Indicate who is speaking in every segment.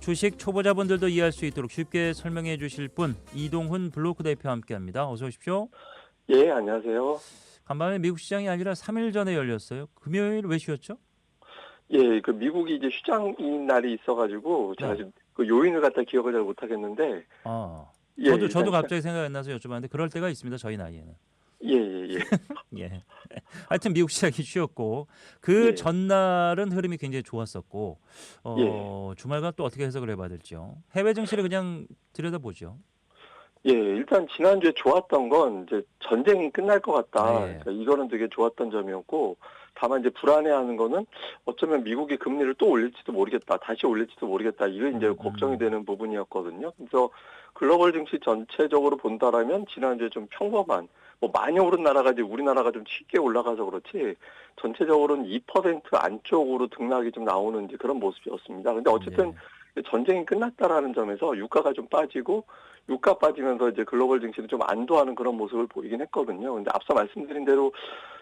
Speaker 1: 주식 초보자분들도 이해할 수 있도록 쉽게 설명해 주실 분 이동훈 블로크 대표와 함께합니다. 어서 오십시오.
Speaker 2: 예, 안녕하세요.
Speaker 1: 간밤에 미국 시장이 아니라 3일 전에 열렸어요. 금요일 왜 쉬었죠?
Speaker 2: 예, 그 미국이 이제 휴장인 날이 있어가지고 제가
Speaker 1: 네.
Speaker 2: 지금 그 요인을 갖다 기억을 잘 못하겠는데,
Speaker 1: 아,
Speaker 2: 예,
Speaker 1: 저도
Speaker 2: 일단
Speaker 1: 갑자기 생각이 안 나서 여쭤봤는데 그럴 때가 있습니다. 저희 나이에는.
Speaker 2: 예, 예, 예,
Speaker 1: 예. 하여튼 미국 시장이 쉬었고 그
Speaker 2: 예,
Speaker 1: 전날은 흐름이 굉장히 좋았었고
Speaker 2: 예,
Speaker 1: 주말간 또 어떻게 해석을 해봐야 될지요. 해외 증시를 그냥 들여다보죠.
Speaker 2: 예. 일단 지난주에 좋았던 건 이제 전쟁이 끝날 것
Speaker 1: 아
Speaker 2: 같다.
Speaker 1: 예.
Speaker 2: 그러니까 이거는 되게 좋았던 점이었고, 다만 이제 불안해하는 거는 어쩌면 미국이 금리를 또 올릴지도 모르겠다, 다시 올릴지도 모르겠다. 이게 이제 걱정이
Speaker 1: 음.
Speaker 2: 되는 부분이었거든요. 그래서 글로벌 증시 전체적으로 본다라면 지난주에 좀 평범한, 뭐 많이 오른 나라가 이제 우리나라가 좀 쉽게 올라가서 그렇지 전체적으로는 2% 안쪽으로 등락이 좀 나오는 이제 그런 모습이었습니다. 근데 어쨌든
Speaker 1: 예.
Speaker 2: 전쟁이 끝났다라는 점에서 유가가 좀 빠지고 유가 빠지면서 이제 글로벌 증시는 좀 안도하는 그런 모습을 보이긴 했거든요. 근데 앞서 말씀드린 대로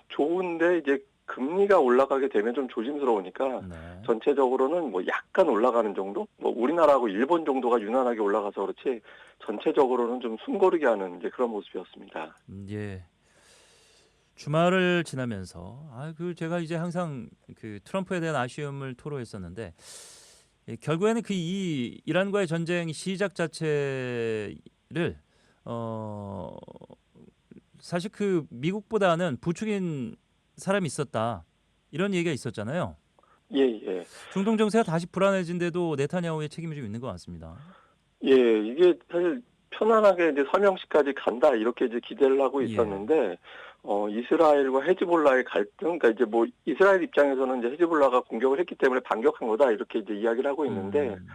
Speaker 2: 좋은데 이제 금리가 올라가게 되면 좀 조심스러우니까
Speaker 1: 네.
Speaker 2: 전체적으로는 뭐 약간 올라가는 정도? 뭐 우리나라하고 일본 정도가 유난하게 올라가서 그렇지 전체적으로는 좀 숨고르게 하는 이제 그런 모습이었습니다.
Speaker 1: 예. 주말을 지나면서 제가 이제 항상 그 트럼프에 대한 아쉬움을 토로했었는데 결국에는 그 이 이란과의 전쟁 시작 자체를 어 사실 그 미국보다는 부추긴 사람이 있었다. 이런 얘기가 있었잖아요.
Speaker 2: 예, 예.
Speaker 1: 중동 정세가 다시 불안해진데도 네타냐후의 책임이 좀 있는 것 같습니다.
Speaker 2: 예, 이게 사실 편안하게 이제 서명식까지 간다 이렇게 이제 기대를 하고
Speaker 1: 예.
Speaker 2: 있었는데 이스라엘과 헤즈볼라의 갈등, 그러니까 이제 뭐 이스라엘 입장에서는 이제 헤즈볼라가 공격을 했기 때문에 반격한 거다 이렇게 이제 이야기를 하고 있는데
Speaker 1: 음.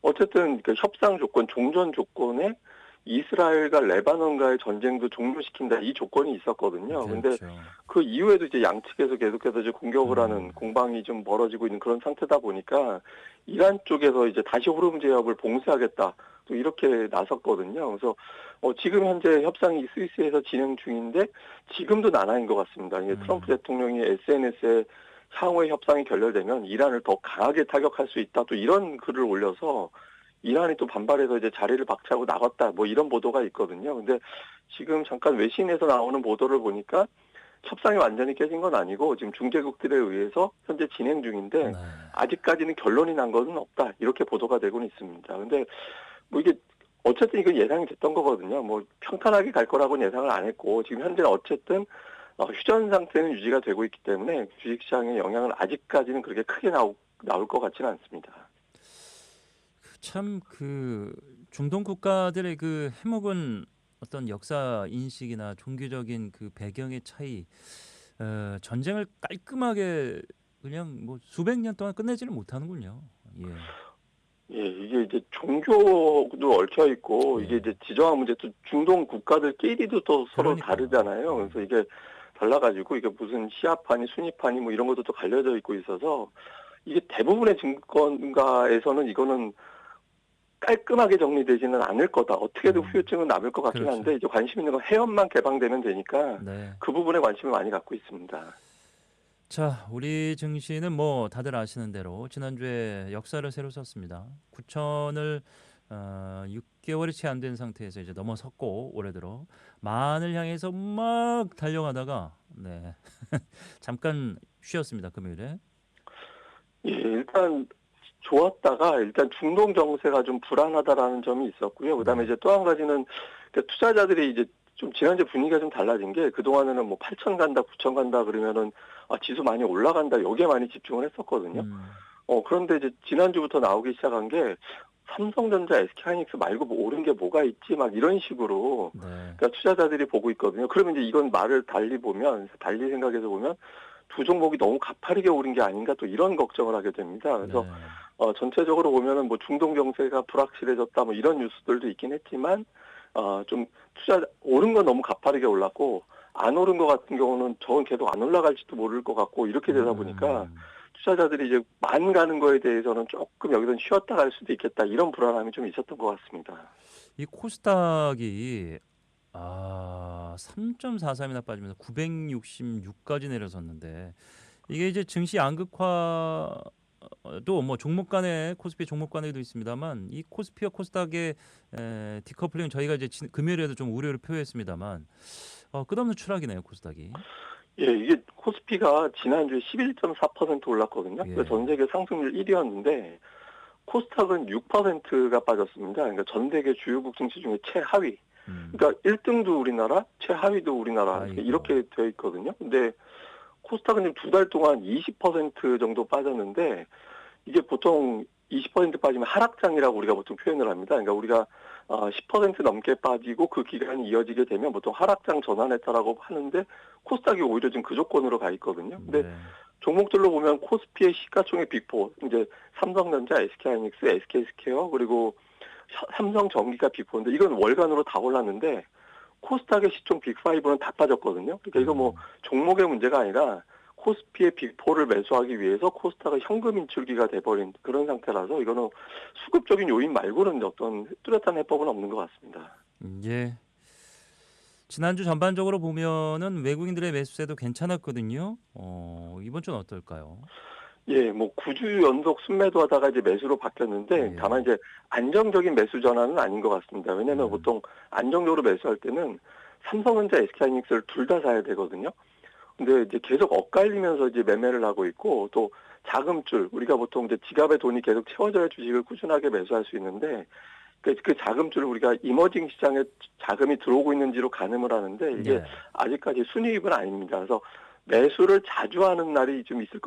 Speaker 2: 어쨌든 그 협상 조건, 종전 조건에 이스라엘과 레바논과의 전쟁도 종료시킨다 이 조건이 있었거든요. 근데
Speaker 1: 그렇죠.
Speaker 2: 그 이후에도 이제 양측에서 계속해서 이제 공격을 하는
Speaker 1: 음.
Speaker 2: 공방이 좀 벌어지고 있는 그런 상태다 보니까 이란 쪽에서 이제 다시 호르무 제압을 봉쇄하겠다 또 이렇게 나섰거든요. 그래서 지금 현재 협상이 스위스에서 진행 중인데 지금도 난항인 것 같습니다. 이게 트럼프
Speaker 1: 음.
Speaker 2: 대통령이 SNS에 향후의 협상이 결렬되면 이란을 더 강하게 타격할 수 있다 또 이런 글을 올려서 이란이 또 반발해서 이제 자리를 박차고 나갔다 뭐 이런 보도가 있거든요. 근데 지금 잠깐 외신에서 나오는 보도를 보니까 협상이 완전히 깨진 건 아니고 지금 중재국들에 의해서 현재 진행 중인데
Speaker 1: 네.
Speaker 2: 아직까지는 결론이 난 것은 없다 이렇게 보도가 되고는 있습니다. 근데 뭐 이게 어쨌든 이거 예상이 됐던 거거든요. 뭐 평탄하게 갈 거라고는 예상을 안 했고 지금 현재는 어쨌든 휴전 상태는 유지가 되고 있기 때문에 주식시장의 영향은 아직까지는 그렇게 크게 나올 것 같지는 않습니다.
Speaker 1: 참 중동 국가들의 그 해묵은 어떤 역사 인식이나 종교적인 그 배경의 차이, 전쟁을 깔끔하게 그냥 뭐 수백 년 동안 끝내지를 못하는군요. 예,
Speaker 2: 예, 이게 이제 종교도 얽혀 있고, 이게
Speaker 1: 예,
Speaker 2: 이제 지정학 문제 또 중동 국가들끼리도 또 서로
Speaker 1: 그러니까요.
Speaker 2: 다르잖아요.
Speaker 1: 예.
Speaker 2: 그래서 이게 달라가지고, 이게 무슨 시아파니, 수니파니 뭐 이런 것도 또 갈려져 있고 있어서, 이게 대부분의 증권가에서는 이거는 깔끔하게 정리되지는 않을 거다. 어떻게든
Speaker 1: 음,
Speaker 2: 후유증은 남을 것 같긴
Speaker 1: 그렇죠.
Speaker 2: 한데, 이제 관심 있는 건 해협만 개방되면 되니까,
Speaker 1: 네.
Speaker 2: 그 부분에 관심을 많이 갖고 있습니다.
Speaker 1: 자, 우리 증시는 뭐 다들 아시는 대로 지난주에 역사를 새로 썼습니다. 9천을 6개월이 채 안 된 상태에서 이제 넘어섰고 올해 들어 만을 향해서 막 달려가다가 네. 잠깐 쉬었습니다. 금요일에.
Speaker 2: 예, 일단 좋았다가 일단 중동 정세가 좀 불안하다라는 점이 있었고요. 그다음에
Speaker 1: 네.
Speaker 2: 이제 또 한 가지는 투자자들이 이제 좀 지난주 분위기가 좀 달라진 게 그동안에는 뭐 8천 간다, 9천 간다 그러면은 지수 많이 올라간다 여기에 많이 집중을 했었거든요.
Speaker 1: 음.
Speaker 2: 그런데 이제 지난주부터 나오기 시작한 게 삼성전자, SK하이닉스 말고 뭐 오른 게 뭐가 있지 막 이런 식으로
Speaker 1: 네.
Speaker 2: 그러니까 투자자들이 보고 있거든요. 그러면 이제 이건 말을 달리 생각해서 보면 두 종목이 너무 가파르게 오른 게 아닌가 또 이런 걱정을 하게 됩니다. 그래서
Speaker 1: 네.
Speaker 2: 전체적으로 보면은 뭐 중동 정세가 불확실해졌다 뭐 이런 뉴스들도 있긴 했지만 좀 오른 건 너무 가파르게 올랐고 안 오른 것 같은 경우는 저건 계속 안 올라갈지도 모를 것 같고 이렇게 되다 보니까
Speaker 1: 음.
Speaker 2: 투자자들이 이제 만 가는 거에 대해서는 조금 여기서 쉬었다 갈 수도 있겠다 이런 불안함이 좀 있었던 것 같습니다.
Speaker 1: 이 코스닥이 3.43이나 빠지면서 966까지 내려섰는데 이게 이제 증시 양극화 또 뭐 종목 간에 코스피 종목 간에도 있습니다만 이 코스피와 코스닥의 디커플링 저희가 이제 금요일에도 좀 우려를 표했습니다만 끝없는 추락이네요 코스닥이.
Speaker 2: 예, 이게 코스피가 지난주에 11.4% 올랐거든요.
Speaker 1: 예.
Speaker 2: 그래서 전 세계 상승률 1위였는데 코스닥은 6%가 빠졌습니다. 그러니까 전 세계 주요국 증시 중에 최하위. 그러니까 1등도 우리나라, 최하위도 우리나라
Speaker 1: 아이고.
Speaker 2: 이렇게 되어 있거든요. 근데 코스닥은 지금 2달 동안 20% 정도 빠졌는데 이게 보통 20% 빠지면 하락장이라고 우리가 보통 표현을 합니다. 그러니까 우리가 10% 넘게 빠지고 그 기간이 이어지게 되면 보통 하락장 전환했다라고 하는데 코스닥이 오히려 지금 그 조건으로 가 있거든요. 근데
Speaker 1: 네.
Speaker 2: 종목들로 보면 코스피의 시가총액 빅4 이제 삼성전자, SK하이닉스, SK스퀘어 그리고 삼성전기가 빅4인데 이건 월간으로 다 올랐는데 코스닥의 시총 빅5는 다 빠졌거든요. 그러니까 이거 뭐 종목의 문제가 아니라 코스피의 빅4를 매수하기 위해서 코스닥의 현금 인출기가 돼버린 그런 상태라서 이거는 수급적인 요인 말고는 어떤 뚜렷한 해법은 없는 것 같습니다.
Speaker 1: 예. 지난주 전반적으로 보면은 외국인들의 매수세도 괜찮았거든요. 이번 주는 어떨까요?
Speaker 2: 예, 뭐 9주 연속 순매도 하다가 이제 매수로 바뀌었는데
Speaker 1: 예.
Speaker 2: 다만 이제 안정적인 매수 전환은 아닌 것 같습니다. 왜냐하면 보통 안정적으로 매수할 때는 삼성전자, SK하이닉스를 둘 다 사야 되거든요. 근데 이제 계속 엇갈리면서 이제 매매를 하고 있고 또 자금줄 우리가 보통 이제 지갑에 돈이 계속 채워져야 주식을 꾸준하게 매수할 수 있는데 그 자금줄을 우리가 이머징 시장에 자금이 들어오고 있는지로 가늠을 하는데 이게
Speaker 1: 예.
Speaker 2: 아직까지 순이익은 아닙니다. 그래서 매수를 자주 하는 날이 좀 있을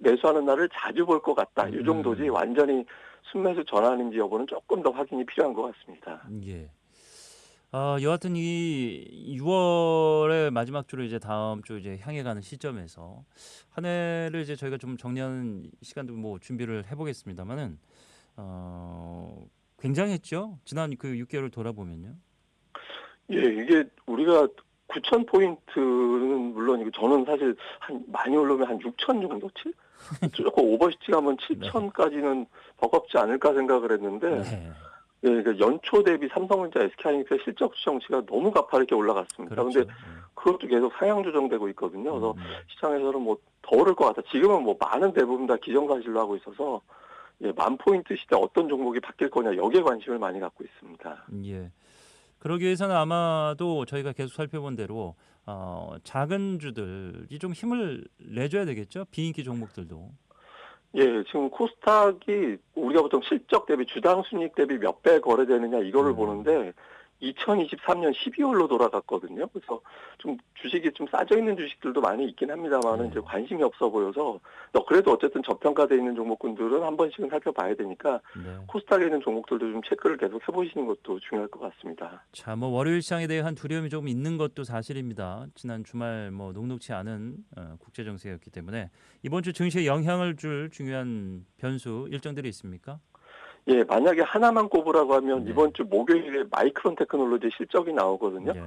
Speaker 2: 매수하는 날을 자주 볼 것 같다. 이 정도지 완전히 순매수 전환인지 여부는 조금 더 확인이 필요한 것 같습니다.
Speaker 1: 예. 여하튼 이 6월의 마지막 주로 이제 다음 주 이제 향해 가는 시점에서 한 해를 이제 저희가 좀 정리하는 시간도 뭐 준비를 해보겠습니다만은 굉장했죠. 지난 그 6개월을 돌아보면요.
Speaker 2: 예, 이게 우리가 9,000포인트는 물론이고 저는 사실 많이 올라오면 한 6,000 정도? 조금 오버시팅 하면 7,000까지는 버겁지 않을까 생각을 했는데
Speaker 1: 네.
Speaker 2: 예, 그러니까 연초 대비 삼성전자, SK하이닉스의 실적 수정치가 너무 가파르게 올라갔습니다.
Speaker 1: 그렇죠.
Speaker 2: 그런데 그것도 계속 상향 조정되고 있거든요. 그래서
Speaker 1: 음.
Speaker 2: 시장에서는 뭐 더 오를 것 같다. 지금은 뭐 많은 대부분 다 기정사실로 하고 있어서 예, 10,000포인트 시대 어떤 종목이 바뀔 거냐 여기에 관심을 많이 갖고 있습니다.
Speaker 1: 예. 그러기 위해서는 아마도 저희가 계속 살펴본 대로 작은 주들이 좀 힘을 내줘야 되겠죠. 비인기 종목들도.
Speaker 2: 예, 지금 코스닥이 우리가 보통 실적 대비 주당 순이익 대비 몇 배 거래되느냐 이거를 보는데 2023년 12월로 돌아갔거든요. 그래서 좀 주식이 좀 싸져 있는 주식들도 많이 있긴 합니다만은
Speaker 1: 네.
Speaker 2: 이제 관심이 없어 보여서 그래도 어쨌든 저평가되어 있는 종목군들은 한 번씩은 살펴봐야 되니까
Speaker 1: 네.
Speaker 2: 코스닥에 있는 종목들도 좀 체크를 계속 해보시는 것도 중요할 것 같습니다.
Speaker 1: 자, 뭐 월요일 시장에 대한 두려움이 조금 있는 것도 사실입니다. 지난 주말 뭐 녹록치 않은 국제 정세였기 때문에 이번 주 증시에 영향을 줄 중요한 변수 일정들이 있습니까?
Speaker 2: 예, 만약에 하나만 꼽으라고 하면
Speaker 1: 네.
Speaker 2: 이번 주 목요일에 마이크론 테크놀로지 실적이 나오거든요.
Speaker 1: 예.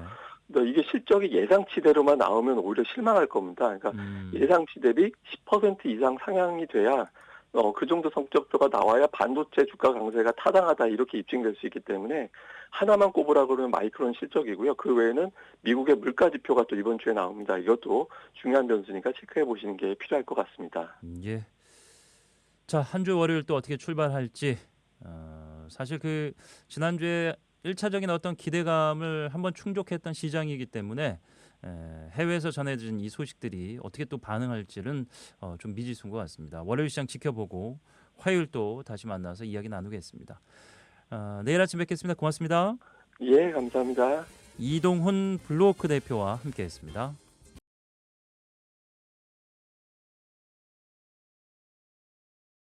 Speaker 2: 근데 이게 실적이 예상치대로만 나오면 오히려 실망할 겁니다. 그러니까 예상치 대비 10% 이상 상향이 돼야 그 정도 성적표가 나와야 반도체 주가 강세가 타당하다 이렇게 입증될 수 있기 때문에 하나만 꼽으라 그러면 마이크론 실적이고요. 그 외에는 미국의 물가 지표가 또 이번 주에 나옵니다. 이것도 중요한 변수니까 체크해 보시는 게 필요할 것 같습니다.
Speaker 1: 예. 자, 한 주 월요일 또 어떻게 출발할지 사실 그 지난주에 1차적인 어떤 기대감을 한번 충족했던 시장이기 때문에 해외에서 전해진 이 소식들이 어떻게 또 반응할지는 좀 미지수인 것 같습니다. 월요일 시장 지켜보고 화요일 또 다시 만나서 이야기 나누겠습니다. 내일 아침 뵙겠습니다. 고맙습니다.
Speaker 2: 예, 감사합니다.
Speaker 1: 이동훈 블루워크 대표와 함께했습니다.